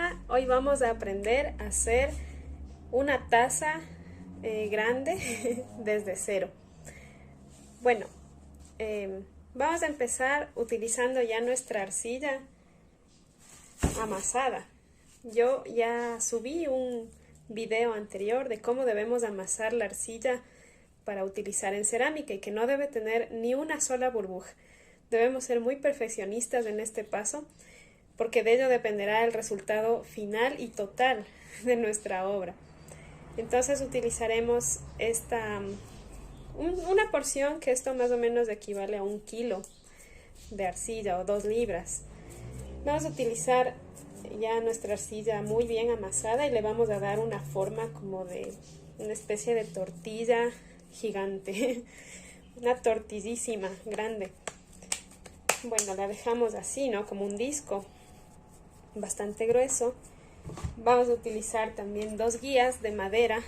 Hola, hoy vamos a aprender a hacer una taza grande desde cero. Bueno, vamos a empezar utilizando ya nuestra arcilla amasada. Yo ya subí un video anterior de cómo debemos amasar la arcilla para utilizar en cerámica y que no debe tener ni una sola burbuja. Debemos ser muy perfeccionistas en este paso, porque de ello dependerá el resultado final y total de nuestra obra. Entonces utilizaremos una porción, que esto más o menos equivale a 1 kilo de arcilla o 2 libras. Vamos a utilizar ya nuestra arcilla muy bien amasada y le vamos a dar una forma como de una especie de tortilla gigante, una tortillísima, grande. Bueno, la dejamos así, ¿no? Como un disco bastante grueso. Vamos a utilizar también 2 guías de madera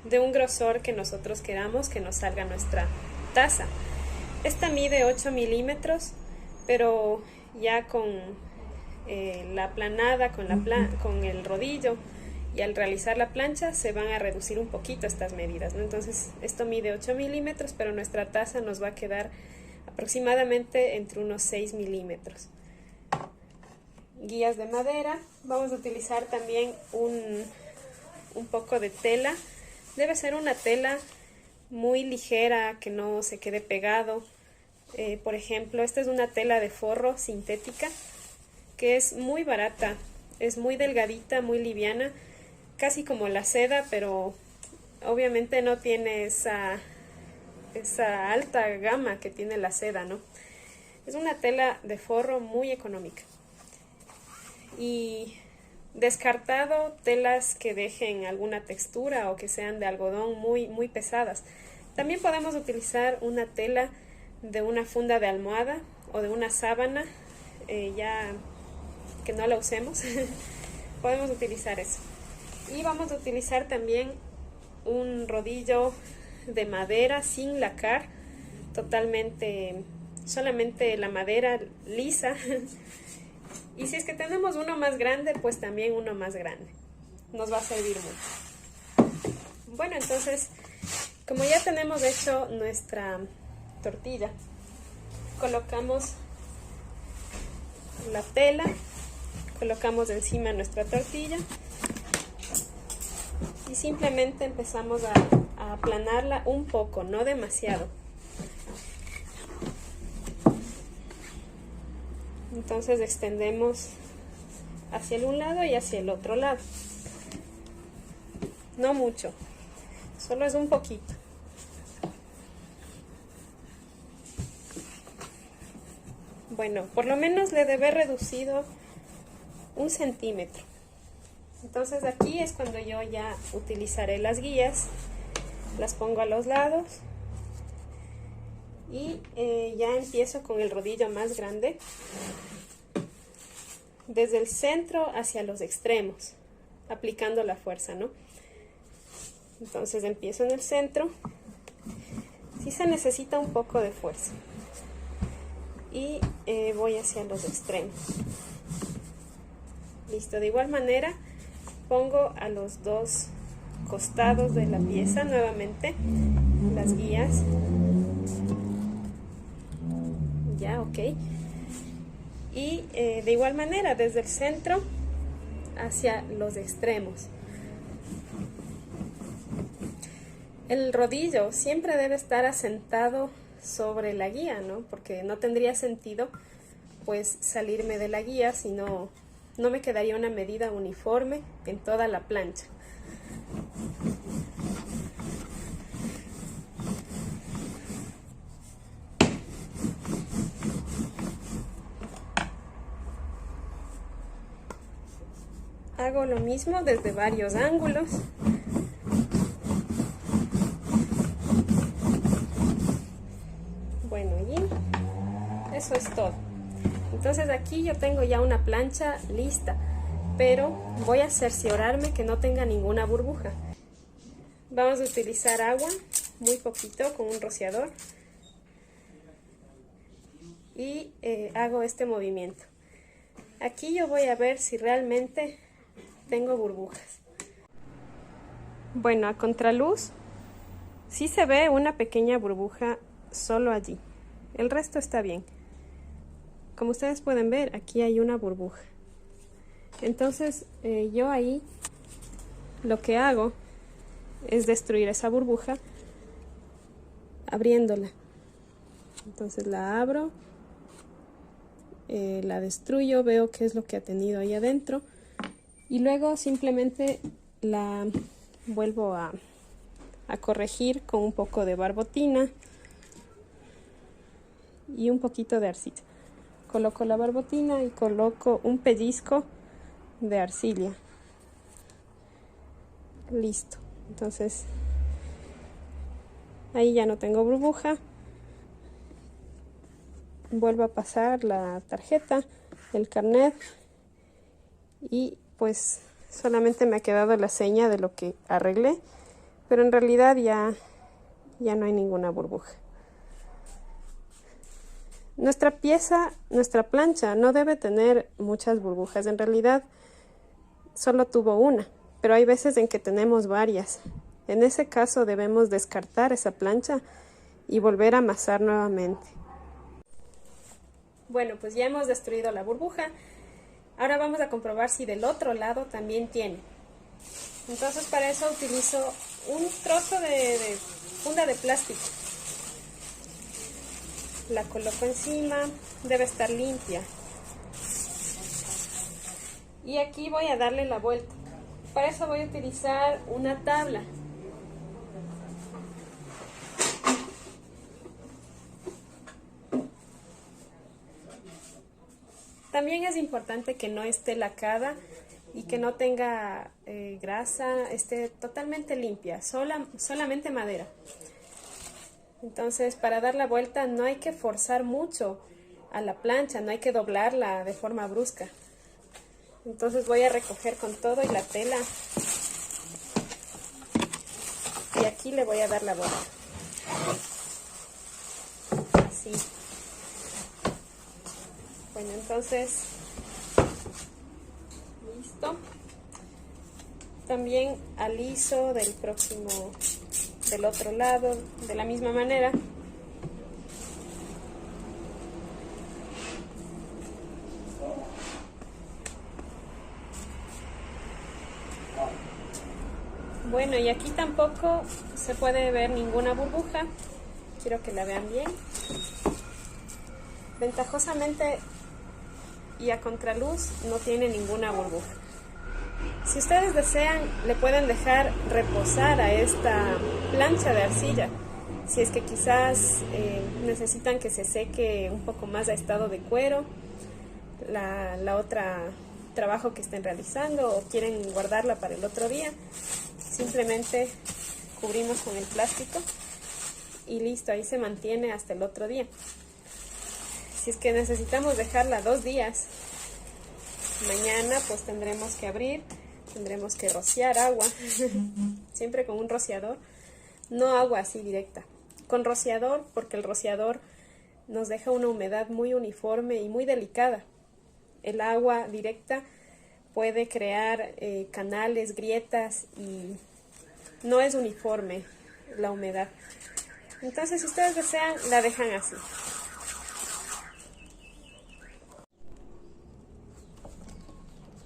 de un grosor que nosotros queramos que nos salga nuestra taza. Esta mide 8 milímetros, pero ya con la aplanada, con el rodillo y al realizar la plancha se van a reducir un poquito estas medidas, ¿no? Entonces esto mide 8 milímetros, pero nuestra taza nos va a quedar aproximadamente entre unos 6 milímetros. Guías de madera. Vamos a utilizar también un poco de tela. Debe ser una tela muy ligera, que no se quede pegado. Por ejemplo, esta es una tela de forro sintética que es muy barata, es muy delgadita, muy liviana, casi como la seda, pero obviamente no tiene esa alta gama que tiene la seda, ¿no? Es una tela de forro muy económica. Y descartado telas que dejen alguna textura o que sean de algodón muy pesadas. También podemos utilizar una tela de una funda de almohada o de una sábana, ya que no la usemos, podemos utilizar eso. Y vamos a utilizar también un rodillo de madera sin lacar, solamente la madera lisa. Y si es que tenemos uno más grande, pues también uno más grande. Nos va a servir mucho. Bueno, entonces, como ya tenemos hecho nuestra tortilla, colocamos la tela, colocamos encima nuestra tortilla y simplemente empezamos a aplanarla un poco, no demasiado. Entonces extendemos hacia el un lado y hacia el otro lado. No mucho, solo es un poquito. Bueno, por lo menos le debe reducido 1 centímetro. Entonces aquí es cuando yo ya utilizaré las guías, las pongo a los lados y ya empiezo con el rodillo más grande, desde el centro hacia los extremos, aplicando la fuerza, ¿no? Entonces empiezo en el centro, sí se necesita un poco de fuerza, y voy hacia los extremos. Listo, de igual manera pongo a los 2 costados de la pieza nuevamente las guías. Ya, ok. Y de igual manera desde el centro hacia los extremos. El rodillo siempre debe estar asentado sobre la guía, ¿no? Porque no tendría sentido pues salirme de la guía, si no me quedaría una medida uniforme en toda la plancha. Hago lo mismo desde varios ángulos. Bueno, y eso es todo. Entonces aquí yo tengo ya una plancha lista, pero voy a cerciorarme que no tenga ninguna burbuja. Vamos a utilizar agua, muy poquito, con un rociador. Y hago este movimiento. Aquí yo voy a ver si realmente tengo burbujas. Bueno, a contraluz sí se ve una pequeña burbuja solo allí. El resto está bien. Como ustedes pueden ver, aquí hay una burbuja. Entonces, yo ahí lo que hago es destruir esa burbuja abriéndola. Entonces la abro, la destruyo, veo qué es lo que ha tenido ahí adentro y luego simplemente la vuelvo a corregir con un poco de barbotina y un poquito de arcilla. Coloco la barbotina y coloco un pellizco de arcilla. Listo. Entonces ahí ya no tengo burbuja. Vuelvo a pasar la tarjeta, el carnet y pues solamente me ha quedado la seña de lo que arreglé, pero en realidad ya no hay ninguna burbuja. Nuestra pieza, nuestra plancha no debe tener muchas burbujas, en realidad solo tuvo una, pero hay veces en que tenemos varias. En ese caso debemos descartar esa plancha y volver a amasar nuevamente. Bueno, pues ya hemos destruido la burbuja. Ahora vamos a comprobar si del otro lado también tiene. Entonces para eso utilizo un trozo de funda de plástico. La coloco encima, debe estar limpia. Y aquí voy a darle la vuelta. Para eso voy a utilizar una tabla. También es importante que no esté lacada y que no tenga grasa, esté totalmente limpia, solamente madera. Entonces, para dar la vuelta no hay que forzar mucho a la plancha, no hay que doblarla de forma brusca. Entonces voy a recoger con todo y la tela y aquí le voy a dar la vuelta. Así. Bueno, entonces, listo. También aliso del otro lado, de la misma manera. Bueno, y aquí tampoco se puede ver ninguna burbuja. Quiero que la vean bien. Ventajosamente y a contraluz no tiene ninguna burbuja. Si ustedes desean, le pueden dejar reposar a esta plancha de arcilla. Si es que quizás necesitan que se seque un poco más a estado de cuero, la otra trabajo que estén realizando o quieren guardarla para el otro día, simplemente cubrimos con el plástico y listo, ahí se mantiene hasta el otro día. Si es que necesitamos dejarla 2 días, mañana pues tendremos que abrir, tendremos que rociar agua, siempre con un rociador, no agua así directa, con rociador, porque el rociador nos deja una humedad muy uniforme y muy delicada. El agua directa puede crear canales, grietas y no es uniforme la humedad. Entonces, si ustedes desean, la dejan así.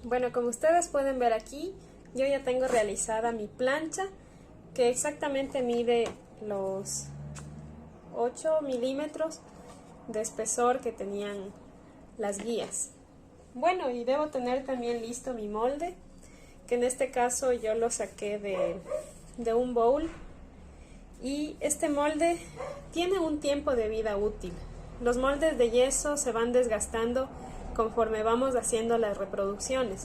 Bueno, como ustedes pueden ver aquí, yo ya tengo realizada mi plancha, que exactamente mide los 8 milímetros de espesor que tenían las guías. Bueno, y debo tener también listo mi molde, que en este caso yo lo saqué de un bowl. Y este molde tiene un tiempo de vida útil. Los moldes de yeso se van desgastando conforme vamos haciendo las reproducciones,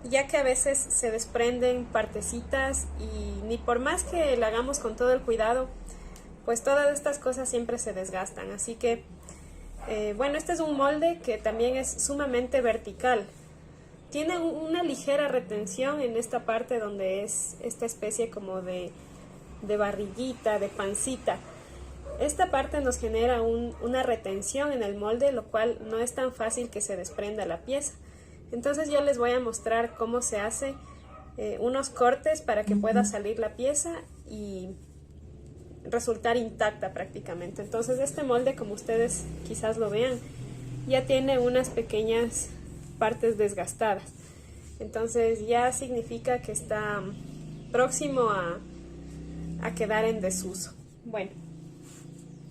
ya que a veces se desprenden partecitas y ni por más que lo hagamos con todo el cuidado, pues todas estas cosas siempre se desgastan. Así que, bueno, este es un molde que también es sumamente vertical. Tiene una ligera retención en esta parte donde es esta especie como de barriguita, de pancita. Esta parte nos genera una retención en el molde, lo cual no es tan fácil que se desprenda la pieza. Entonces yo les voy a mostrar cómo se hace unos cortes para que pueda salir la pieza y resultar intacta prácticamente. Entonces este molde, como ustedes quizás lo vean, ya tiene unas pequeñas partes desgastadas. Entonces ya significa que está próximo a quedar en desuso. Bueno,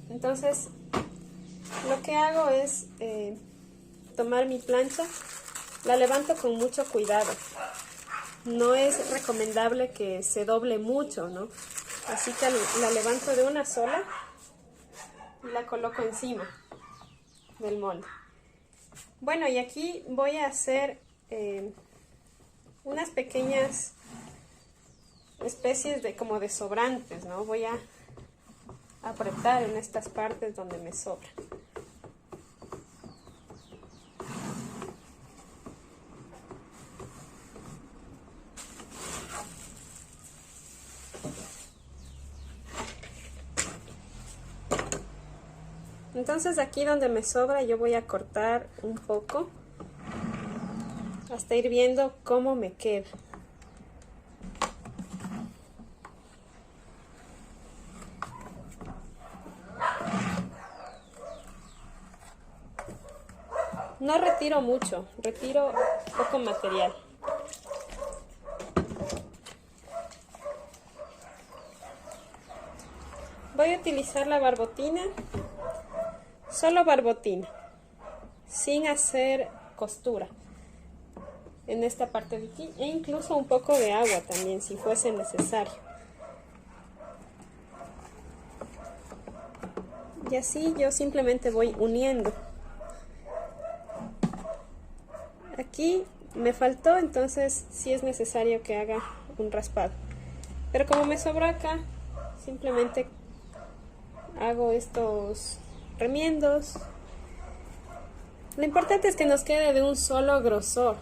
entonces lo que hago es tomar mi plancha, la levanto con mucho cuidado. No es recomendable que se doble mucho, ¿no? Así que la levanto de una sola y la coloco encima del molde. Bueno, y aquí voy a hacer unas pequeñas especies de como de sobrantes, ¿no? Voy a apretar en estas partes donde me sobra. Entonces aquí donde me sobra yo voy a cortar un poco hasta ir viendo cómo me queda. No retiro mucho, retiro poco material. Voy a utilizar la barbotina, solo barbotina, sin hacer costura en esta parte de aquí, e incluso un poco de agua también si fuese necesario. Y así yo simplemente voy uniendo. Aquí me faltó, entonces sí es necesario que haga un raspado. Pero como me sobra acá, simplemente hago estos remiendos. Lo importante es que nos quede de un solo grosor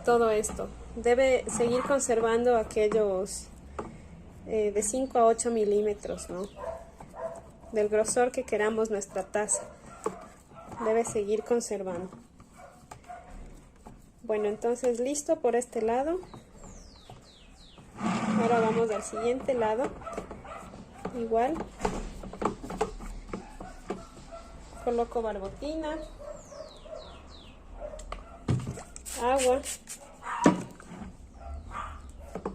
todo esto. Debe seguir conservando aquellos de 5 a 8 milímetros, ¿no? Del grosor que queramos nuestra taza. Debe seguir conservando. Bueno, entonces listo por este lado. Ahora vamos al siguiente lado. Igual. Coloco barbotina, agua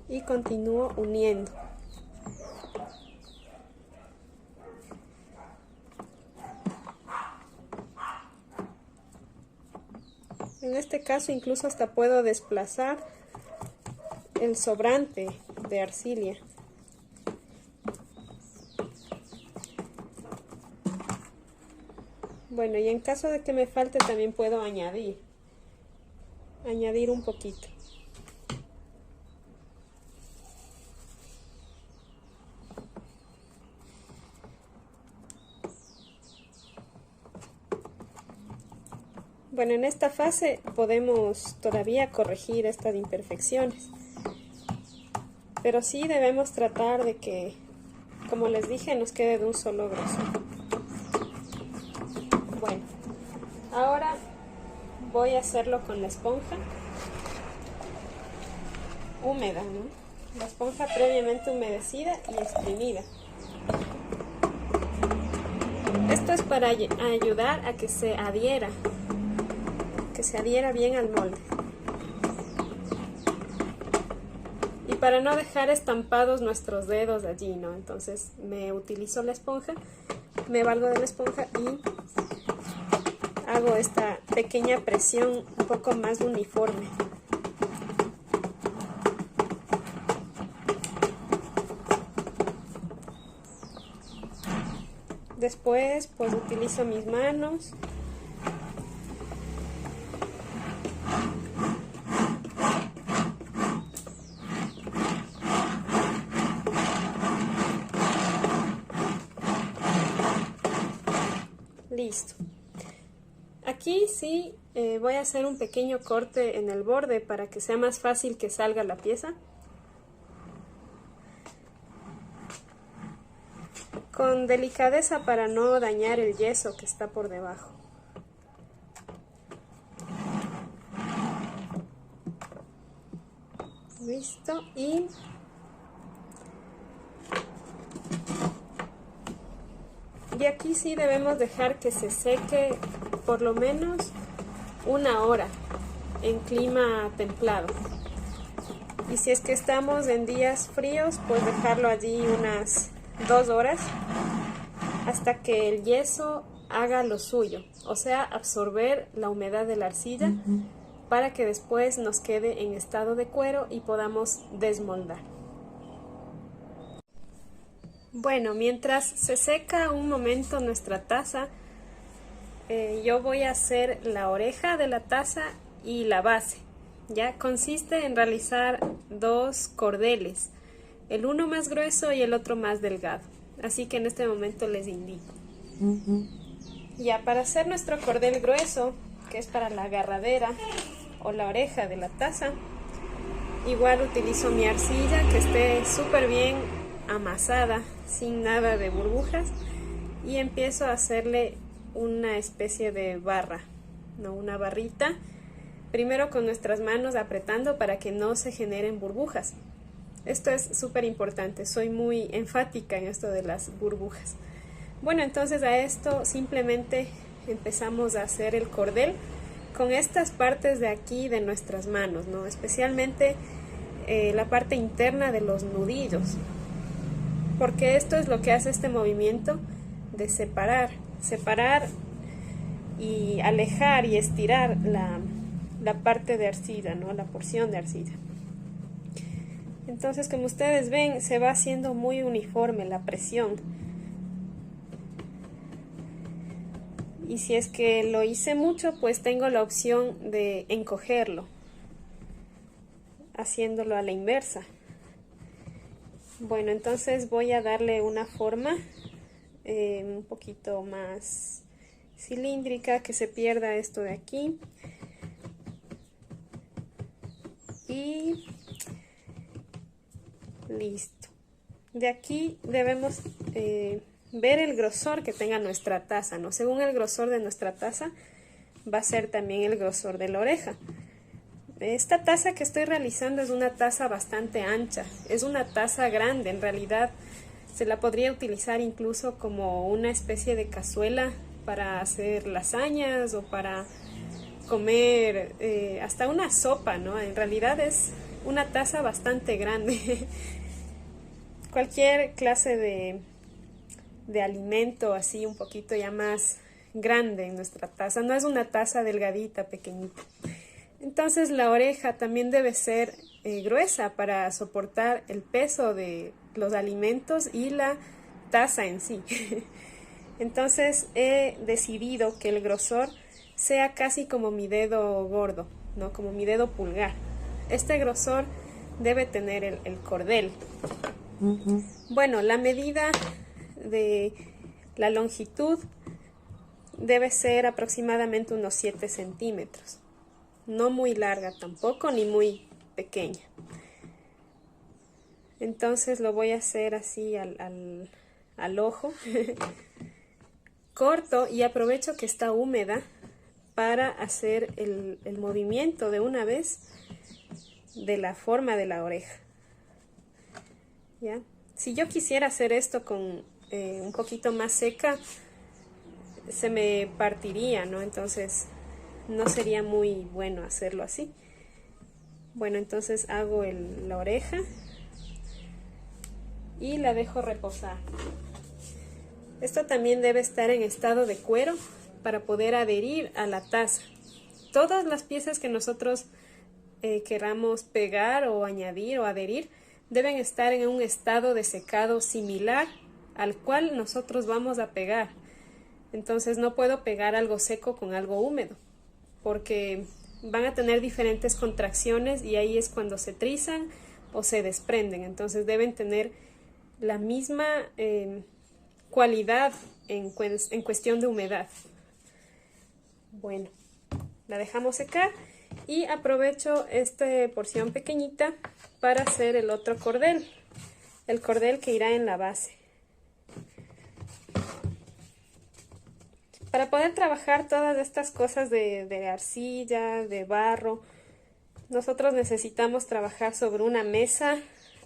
y continúo uniendo. En este caso incluso hasta puedo desplazar el sobrante de arcilla. Bueno, y en caso de que me falte también puedo añadir un poquito. Bueno, en esta fase podemos todavía corregir estas imperfecciones, pero sí debemos tratar de que, como les dije, nos quede de un solo grosor. Bueno, ahora voy a hacerlo con la esponja húmeda, ¿no? La esponja previamente humedecida y exprimida. Esto es para ayudar a que se adhiera bien al molde. Y para no dejar estampados nuestros dedos allí, ¿no? Entonces me utilizo la esponja, me valgo de la esponja y hago esta pequeña presión un poco más uniforme. Después pues utilizo mis manos . Listo. Aquí sí voy a hacer un pequeño corte en el borde para que sea más fácil que salga la pieza. Con delicadeza para no dañar el yeso que está por debajo. Listo. Y aquí sí debemos dejar que se seque por lo menos 1 hora en clima templado. Y si es que estamos en días fríos, pues dejarlo allí unas 2 horas hasta que el yeso haga lo suyo, o sea, absorber la humedad de la arcilla para que después nos quede en estado de cuero y podamos desmoldar. Bueno, mientras se seca un momento nuestra taza, yo voy a hacer la oreja de la taza y la base. Ya consiste en realizar 2 cordeles, el uno más grueso y el otro más delgado. Así que en este momento les indico. Ya, para hacer nuestro cordel grueso, que es para la agarradera o la oreja de la taza, igual utilizo mi arcilla que esté súper bien amasada, sin nada de burbujas, y empiezo a hacerle una especie de barra, ¿no? Una barrita, primero con nuestras manos apretando para que no se generen burbujas. Esto es súper importante, soy muy enfática en esto de las burbujas. Bueno, entonces a esto simplemente empezamos a hacer el cordel con estas partes de aquí de nuestras manos, ¿no? Especialmente la parte interna de los nudillos, porque esto es lo que hace este movimiento de separar y alejar y estirar la parte de arcilla, ¿no? La porción de arcilla. Entonces, como ustedes ven, se va haciendo muy uniforme la presión. Y si es que lo hice mucho, pues tengo la opción de encogerlo, haciéndolo a la inversa. Bueno, entonces voy a darle una forma un poquito más cilíndrica, que se pierda esto de aquí. Y listo. De aquí debemos ver el grosor que tenga nuestra taza, ¿no? Según el grosor de nuestra taza va a ser también el grosor de la oreja. Esta taza que estoy realizando es una taza bastante ancha, es una taza grande, en realidad se la podría utilizar incluso como una especie de cazuela para hacer lasañas o para comer hasta una sopa, ¿no? En realidad es una taza bastante grande. Cualquier clase de alimento así un poquito ya más grande en nuestra taza, no es una taza delgadita, pequeñita. Entonces la oreja también debe ser gruesa para soportar el peso de los alimentos y la taza en sí. Entonces he decidido que el grosor sea casi como mi dedo gordo, ¿no? Como mi dedo pulgar. Este grosor debe tener el cordel. Bueno, la medida de la longitud debe ser aproximadamente unos 7 centímetros. No muy larga tampoco, ni muy pequeña. Entonces lo voy a hacer así al ojo. Corto y aprovecho que está húmeda para hacer el movimiento de una vez de la forma de la oreja. ¿Ya? Si yo quisiera hacer esto con un poquito más seca, se me partiría, ¿no? Entonces no sería muy bueno hacerlo así. Bueno, entonces hago la oreja y la dejo reposar. Esto también debe estar en estado de cuero para poder adherir a la taza. Todas las piezas que nosotros queramos pegar o añadir o adherir deben estar en un estado de secado similar al cual nosotros vamos a pegar. Entonces no puedo pegar algo seco con algo húmedo, porque van a tener diferentes contracciones y ahí es cuando se trizan o se desprenden. Entonces deben tener la misma cualidad en cuestión de humedad. Bueno, la dejamos secar y aprovecho esta porción pequeñita para hacer el otro cordel, el cordel que irá en la base. Para poder trabajar todas estas cosas de arcilla, de barro, nosotros necesitamos trabajar sobre una mesa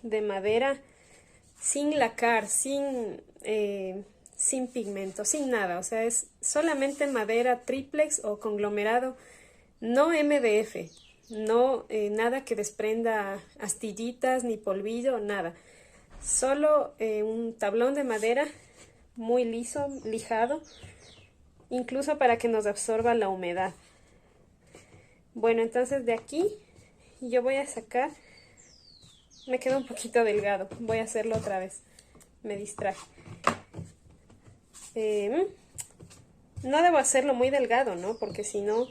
de madera sin lacar, sin pigmento, sin nada. O sea, es solamente madera triplex o conglomerado, no MDF, no nada que desprenda astillitas ni polvillo, nada. Solo un tablón de madera muy liso, lijado, incluso para que nos absorba la humedad. Bueno, entonces de aquí yo voy a sacar, me quedó un poquito delgado, voy a hacerlo otra vez, me distraje. No debo hacerlo muy delgado, ¿no? Porque si no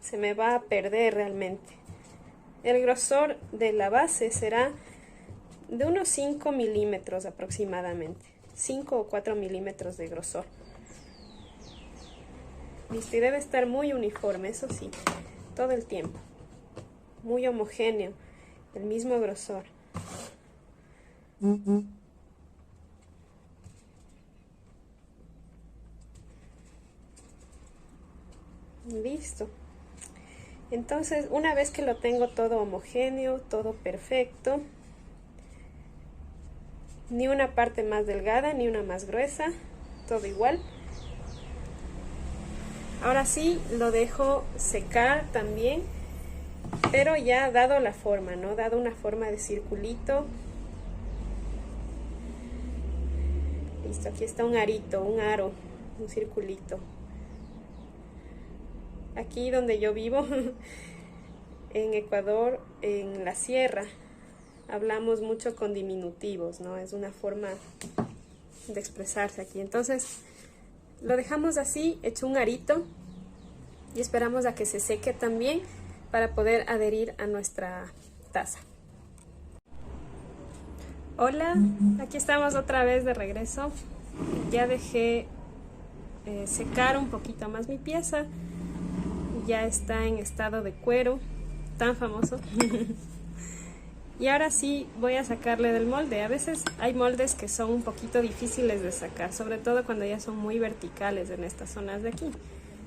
se me va a perder realmente. El grosor de la base será de unos 5 milímetros aproximadamente, 5 o 4 milímetros de grosor. Listo, y debe estar muy uniforme, eso sí, todo el tiempo, muy homogéneo, el mismo grosor. Listo. Entonces, una vez que lo tengo todo homogéneo, todo perfecto, ni una parte más delgada ni una más gruesa, todo igual. Ahora sí lo dejo secar también, pero ya dado la forma, ¿no? Dado una forma de circulito. Listo, aquí está un arito, un aro, un circulito. Aquí donde yo vivo, en Ecuador, en la sierra, hablamos mucho con diminutivos, ¿no? Es una forma de expresarse aquí. Entonces, lo dejamos así, hecho un arito, y esperamos a que se seque también para poder adherir a nuestra taza. Hola, aquí estamos otra vez de regreso. Ya dejé secar un poquito más mi pieza. Ya está en estado de cuero, tan famoso. Y ahora sí voy a sacarle del molde. A veces hay moldes que son un poquito difíciles de sacar, sobre todo cuando ya son muy verticales en estas zonas de aquí.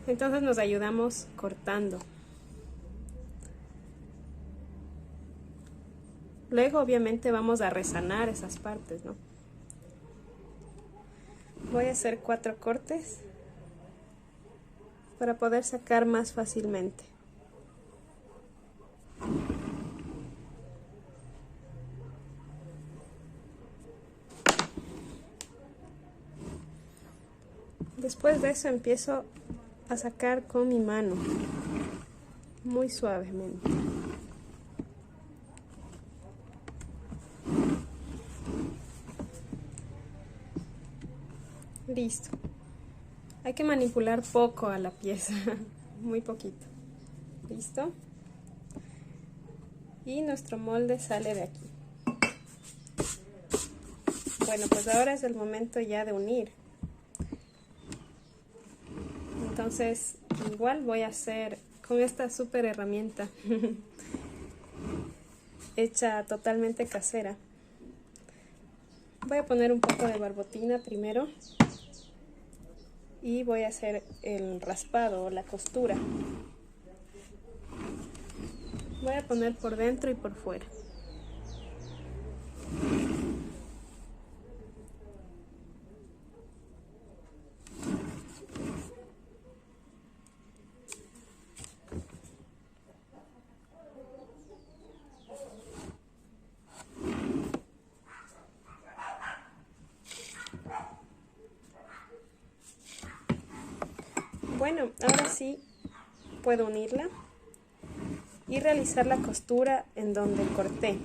Entonces nos ayudamos cortando. Luego obviamente vamos a resanar esas partes, ¿no? Voy a hacer 4 cortes para poder sacar más fácilmente. Después de eso empiezo a sacar con mi mano, muy suavemente. Listo. Hay que manipular poco a la pieza, muy poquito. ¿Listo? Y nuestro molde sale de aquí. Bueno, pues ahora es el momento ya de unir. Entonces, igual voy a hacer con esta súper herramienta hecha totalmente casera. Voy a poner un poco de barbotina primero y voy a hacer el raspado o la costura. Voy a poner por dentro y por fuera. Bueno, ahora sí puedo unirla y realizar la costura en donde corté.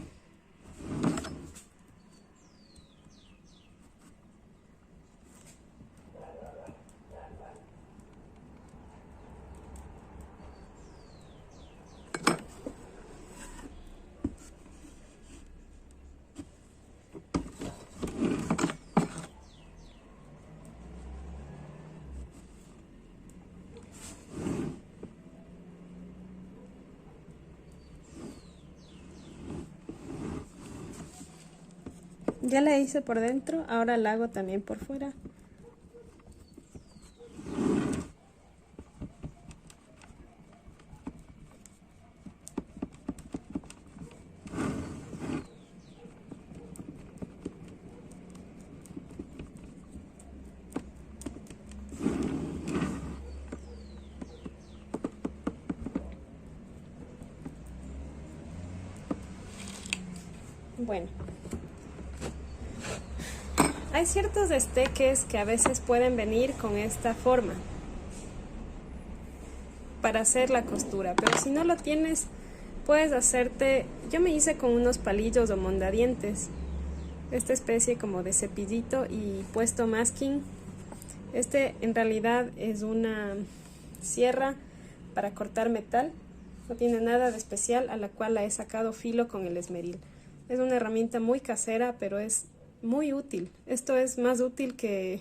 Ya la hice por dentro, ahora la hago también por fuera. Bueno, hay ciertos esteques que a veces pueden venir con esta forma para hacer la costura, pero si no lo tienes, puedes hacerte, yo me hice con unos palillos o mondadientes, esta especie como de cepillito y puesto masking. Este en realidad es una sierra para cortar metal, no tiene nada de especial, a la cual la he sacado filo con el esmeril. Es una herramienta muy casera, pero es muy útil. Esto es más útil que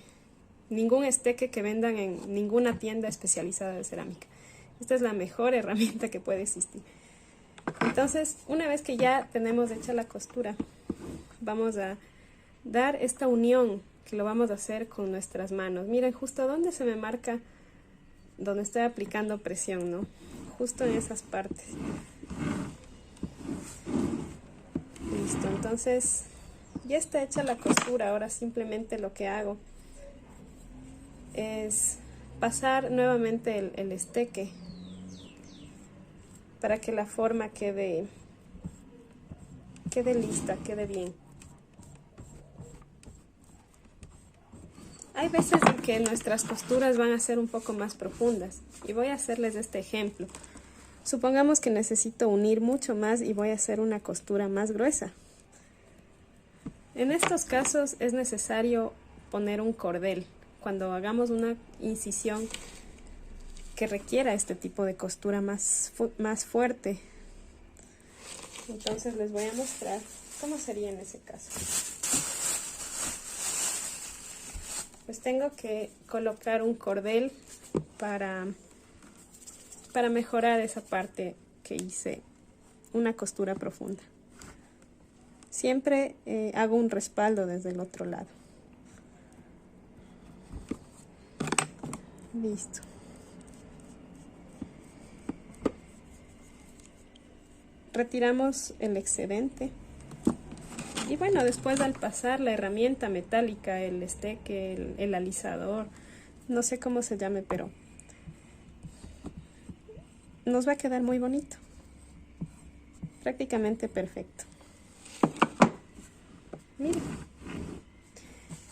ningún esteque que vendan en ninguna tienda especializada de cerámica. Esta es la mejor herramienta que puede existir. Entonces, una vez que ya tenemos hecha la costura, vamos a dar esta unión que lo vamos a hacer con nuestras manos. Miren justo donde se me marca, donde estoy aplicando presión, ¿no? Justo en esas partes. Listo, entonces ya está hecha la costura. Ahora simplemente lo que hago es pasar nuevamente el esteque para que la forma quede lista, quede bien. Hay veces en que nuestras costuras van a ser un poco más profundas y voy a hacerles este ejemplo. Supongamos que necesito unir mucho más y voy a hacer una costura más gruesa. En estos casos es necesario poner un cordel cuando hagamos una incisión que requiera este tipo de costura más fuerte. Entonces les voy a mostrar cómo sería en ese caso. Pues tengo que colocar un cordel para mejorar esa parte que hice una costura profunda. Siempre hago un respaldo desde el otro lado. Listo. Retiramos el excedente. Y bueno, después al pasar la herramienta metálica, el esteque, el alisador, no sé cómo se llame, pero nos va a quedar muy bonito. Prácticamente perfecto. Miren.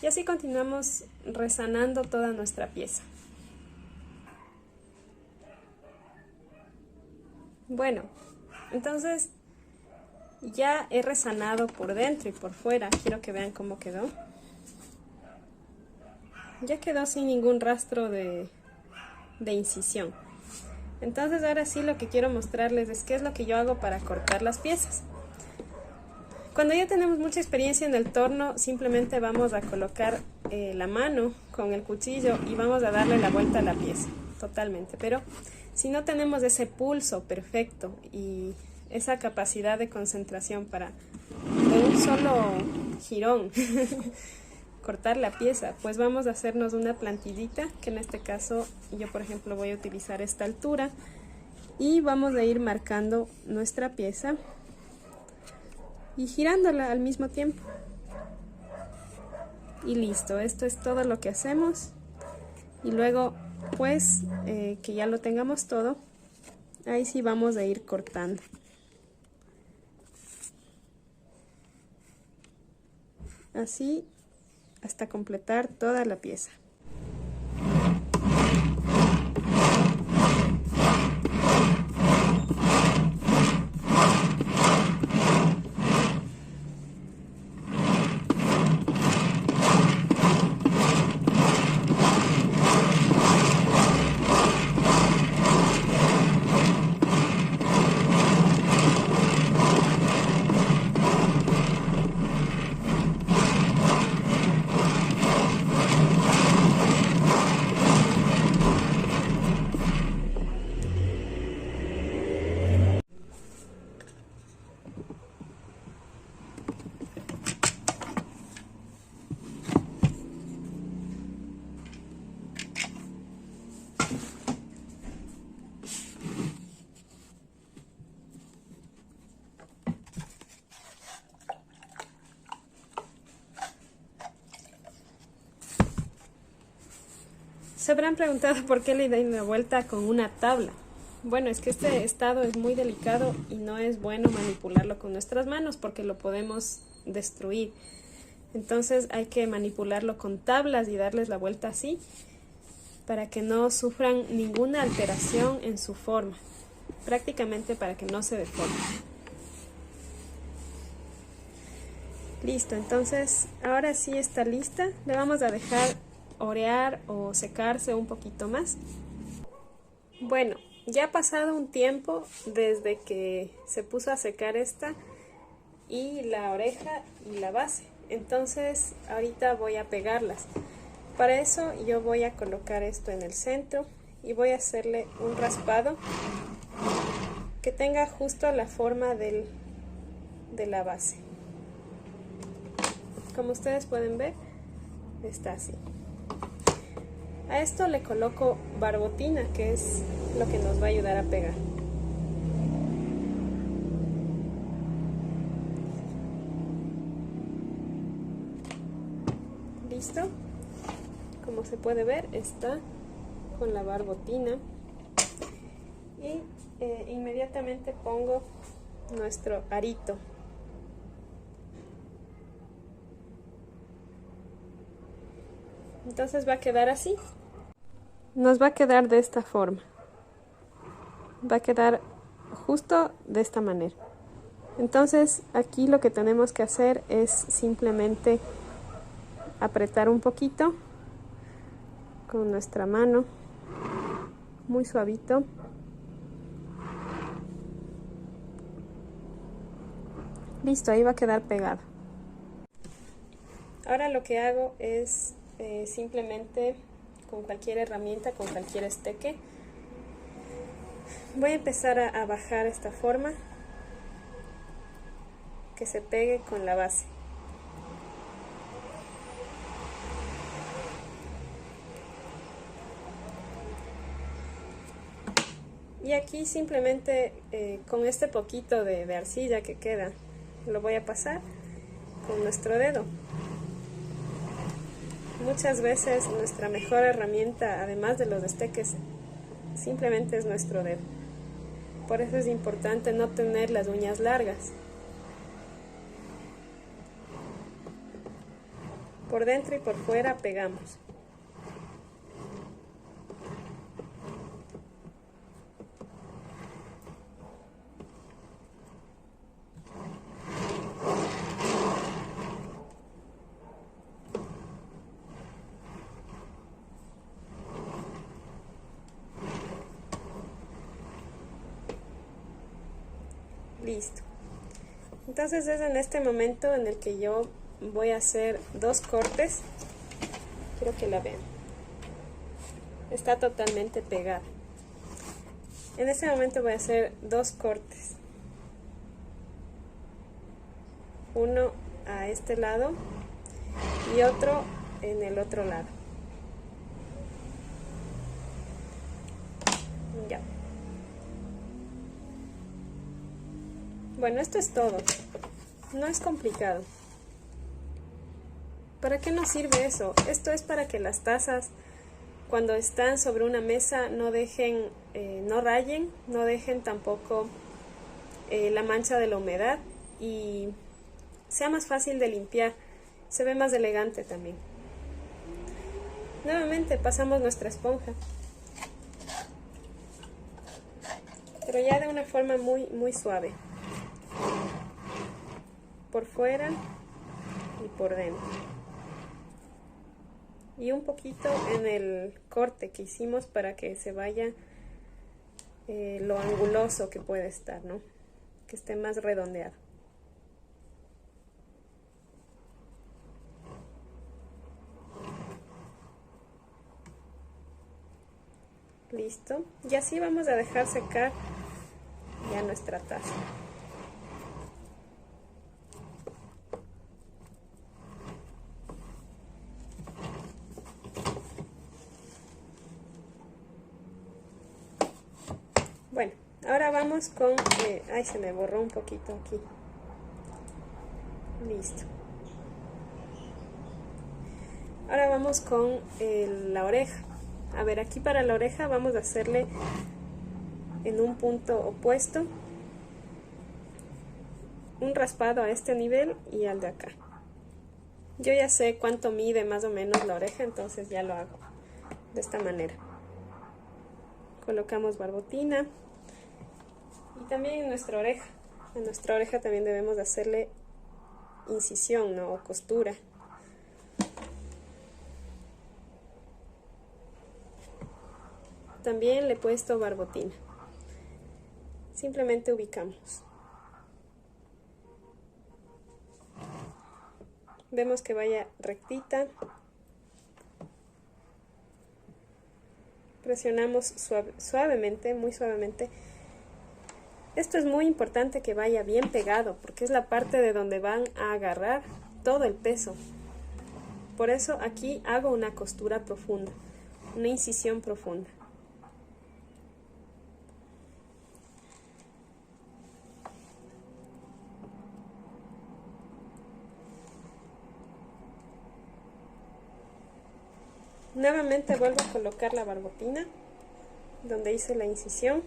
Y así continuamos resanando toda nuestra pieza. Bueno, entonces ya he resanado por dentro y por fuera. Quiero que vean cómo quedó. Ya quedó sin ningún rastro de incisión. Entonces ahora sí lo que quiero mostrarles es qué es lo que yo hago para cortar las piezas. Cuando ya tenemos mucha experiencia en el torno, simplemente vamos a colocar la mano con el cuchillo y vamos a darle la vuelta a la pieza, totalmente. Pero si no tenemos ese pulso perfecto y esa capacidad de concentración para de un solo jirón cortar la pieza, pues vamos a hacernos una plantillita, que en este caso yo por ejemplo voy a utilizar esta altura, y vamos a ir marcando nuestra pieza y girándola al mismo tiempo. Y listo, esto es todo lo que hacemos. Y luego pues que ya lo tengamos todo, ahí sí vamos a ir cortando. Así hasta completar toda la pieza. Se habrán preguntado por qué le doy una vuelta con una tabla. Bueno, es que este estado es muy delicado y no es bueno manipularlo con nuestras manos porque lo podemos destruir. Entonces hay que manipularlo con tablas y darles la vuelta así para que no sufran ninguna alteración en su forma, prácticamente para que no se deforme. Listo, entonces ahora sí está lista. Le vamos a dejar orear o secarse un poquito más. Bueno, ya ha pasado un tiempo desde que se puso a secar esta y la oreja y la base. Entonces ahorita voy a pegarlas. Para eso yo voy a colocar esto en el centro y voy a hacerle un raspado que tenga justo la forma de la base. Como ustedes pueden ver, está así. A esto le coloco barbotina, que es lo que nos va a ayudar a pegar. Listo. Como se puede ver, está con la barbotina. Y inmediatamente pongo nuestro arito. Entonces va a quedar así. Nos va a quedar de esta forma. Va a quedar justo de esta manera. Entonces aquí lo que tenemos que hacer es simplemente apretar un poquito con nuestra mano, muy suavito. Listo, ahí va a quedar pegado. Ahora lo que hago es simplemente con cualquier herramienta, con cualquier esteque, voy a empezar a bajar esta forma que se pegue con la base. Y aquí simplemente con este poquito de arcilla que queda, lo voy a pasar con nuestro dedo. Muchas veces nuestra mejor herramienta, además de los esteques, simplemente es nuestro dedo. Por eso es importante no tener las uñas largas. Por dentro y por fuera pegamos. Listo. Entonces es en este momento en el que yo voy a hacer dos cortes. Quiero que la vean. Está totalmente pegada. En este momento voy a hacer dos cortes. Uno a este lado y otro en el otro lado. Ya. Bueno, esto es todo. No es complicado. ¿Para qué nos sirve eso? Esto es para que las tazas, cuando están sobre una mesa, no dejen, no rayen, no dejen tampoco la mancha de la humedad y sea más fácil de limpiar. Se ve más elegante también. Nuevamente pasamos nuestra esponja, pero ya de una forma muy suave. Por fuera y por dentro. Y un poquito en el corte que hicimos para que se vaya lo anguloso que puede estar, ¿no? Que esté más redondeado. Listo. Y así vamos a dejar secar ya nuestra taza. Bueno, ahora vamos con... ay, se me borró un poquito aquí. Listo. Ahora vamos con la oreja. A ver, aquí para la oreja vamos a hacerle en un punto opuesto, un raspado a este nivel y al de acá. Yo ya sé cuánto mide más o menos la oreja, entonces ya lo hago de esta manera. Colocamos barbotina y también en nuestra oreja. En nuestra oreja también debemos hacerle incisión, ¿no? O costura. También le he puesto barbotina. Simplemente ubicamos. Vemos que vaya rectita. Presionamos suavemente, muy suavemente. Esto es muy importante que vaya bien pegado, porque es la parte de donde van a agarrar todo el peso. Por eso aquí hago una costura profunda, una incisión profunda. Nuevamente vuelvo a colocar la barbotina donde hice la incisión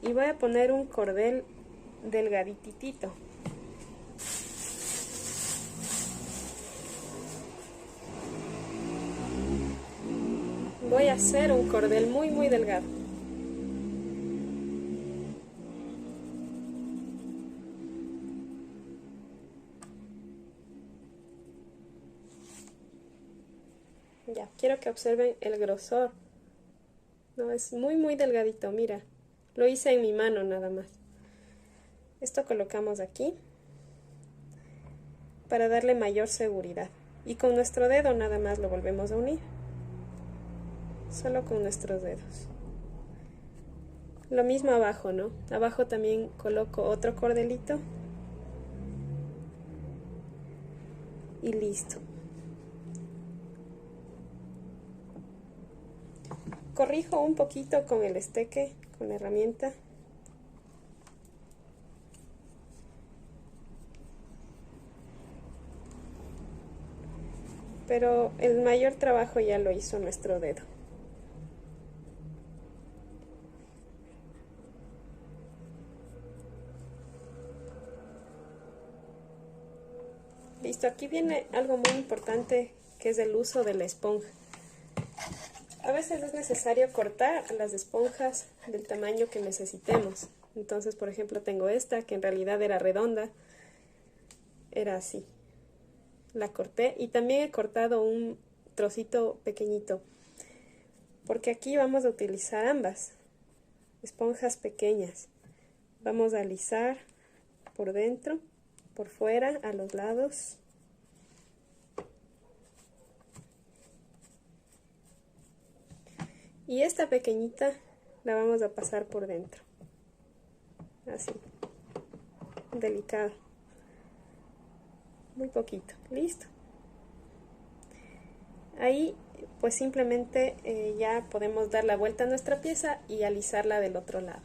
y voy a poner un cordel delgaditito. Voy a hacer un cordel muy delgado. Ya, quiero que observen el grosor. No, es muy delgadito, mira. Lo hice en mi mano nada más. Esto colocamos aquí para darle mayor seguridad. Y con nuestro dedo nada más lo volvemos a unir. Solo con nuestros dedos. Lo mismo abajo, ¿no? Abajo también coloco otro cordelito. Y listo. Corrijo un poquito con el esteque, con la herramienta. Pero el mayor trabajo ya lo hizo nuestro dedo. Listo, aquí viene algo muy importante que es el uso de la esponja. A veces es necesario cortar las esponjas del tamaño que necesitemos. Entonces, por ejemplo, tengo esta que en realidad era redonda. Era así. La corté y también he cortado un trocito pequeñito. Porque aquí vamos a utilizar ambas. Esponjas pequeñas. Vamos a alisar por dentro, por fuera, a los lados. Y esta pequeñita la vamos a pasar por dentro. Así. Delicado. Muy poquito. Listo. Ahí pues simplemente ya podemos dar la vuelta a nuestra pieza y alisarla del otro lado.